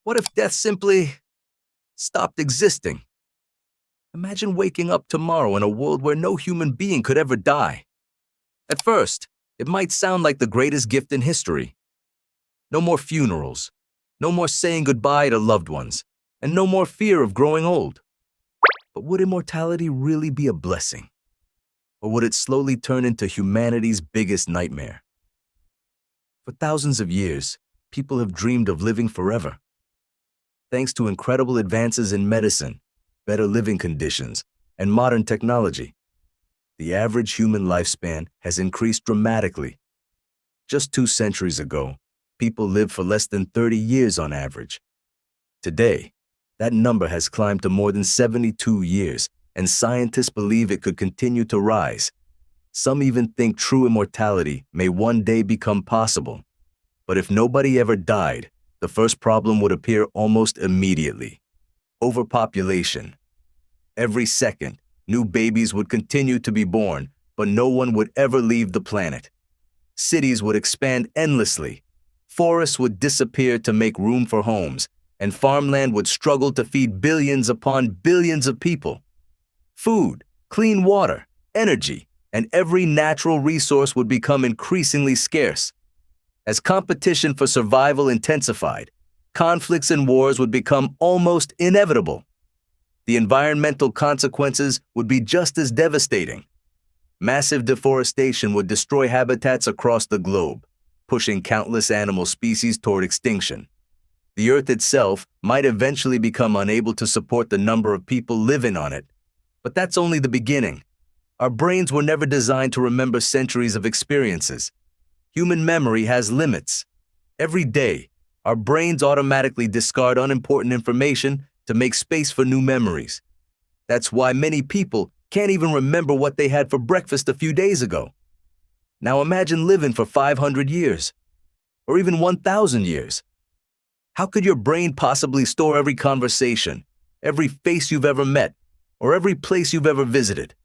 What if death simply stopped existing? Imagine waking up tomorrow in a world where no human being could ever die. At first, it might sound like the greatest gift in history. No more funerals, no more saying goodbye to loved ones, and no more fear of growing old. But would immortality really be a blessing? Or would it slowly turn into humanity's biggest nightmare? For thousands of years, people have dreamed of living forever. Thanks to incredible advances in medicine, better living conditions, and modern technology, the average human lifespan has increased dramatically. Just 2 centuries ago, people lived for less than 30 years on average. Today, that number has climbed to more than 72 years, and scientists believe it could continue to rise. Some even think true immortality may one day become possible. But if nobody ever died, the first problem would appear almost immediately: overpopulation. Every second, new babies would continue to be born, but no one would ever leave the planet. Cities would expand endlessly. Forests would disappear to make room for homes, and farmland would struggle to feed billions upon billions of people. Food, clean water, energy, and every natural resource would become increasingly scarce. As competition for survival intensified, conflicts and wars would become almost inevitable. The environmental consequences would be just as devastating. Massive deforestation would destroy habitats across the globe, pushing countless animal species toward extinction. The Earth itself might eventually become unable to support the number of people living on it. But that's only the beginning. Our brains were never designed to remember centuries of experiences. Human memory has limits. Every day, our brains automatically discard unimportant information to make space for new memories. That's why many people can't even remember what they had for breakfast a few days ago. Now imagine living for 500 years, or even 1,000 years. How could your brain possibly store every conversation, every face you've ever met, or every place you've ever visited?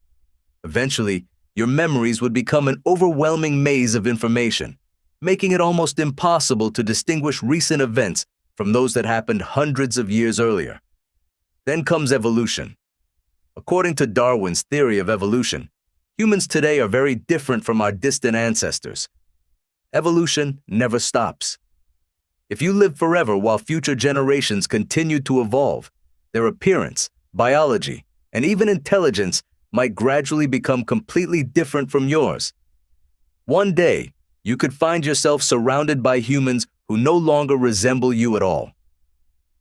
Eventually, your memories would become an overwhelming maze of information, making it almost impossible to distinguish recent events from those that happened hundreds of years earlier. Then comes evolution. According to Darwin's theory of evolution, humans today are very different from our distant ancestors. Evolution never stops. If you live forever while future generations continue to evolve, their appearance, biology, and even intelligence might gradually become completely different from yours. One day, you could find yourself surrounded by humans who no longer resemble you at all.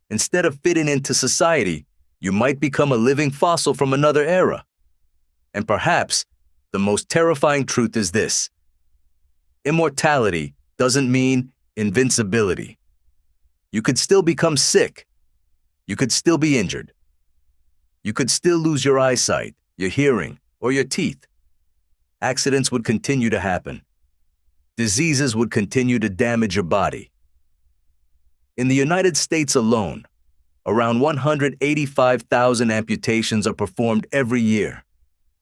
Instead of fitting into society, you might become a living fossil from another era. And perhaps, the most terrifying truth is this: immortality doesn't mean invincibility. You could still become sick. You could still be injured. You could still lose your eyesight, your hearing, or your teeth. Accidents would continue to happen. Diseases would continue to damage your body. In the United States alone, around 185,000 amputations are performed every year.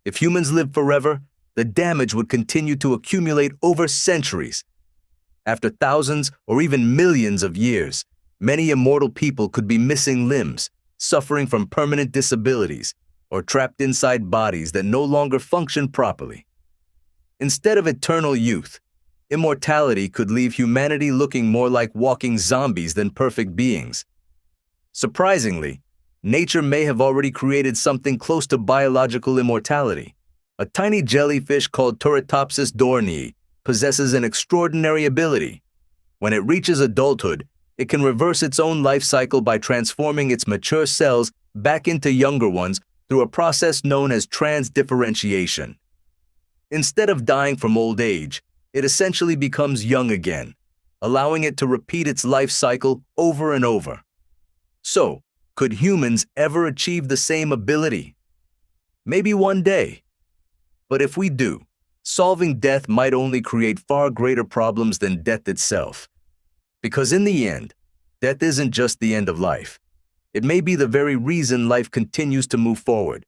If humans lived forever, the damage would continue to accumulate over centuries. After thousands or even millions of years, many immortal people could be missing limbs, suffering from permanent disabilities, or trapped inside bodies that no longer function properly. Instead of eternal youth, immortality could leave humanity looking more like walking zombies than perfect beings. Surprisingly, nature may have already created something close to biological immortality. A tiny jellyfish called Turritopsis dohrnii possesses an extraordinary ability. When it reaches adulthood, it can reverse its own life cycle by transforming its mature cells back into younger ones through a process known as transdifferentiation. Instead of dying from old age, it essentially becomes young again, allowing it to repeat its life cycle over and over. So, could humans ever achieve the same ability? Maybe one day. But if we do, solving death might only create far greater problems than death itself. Because in the end, death isn't just the end of life. It may be the very reason life continues to move forward,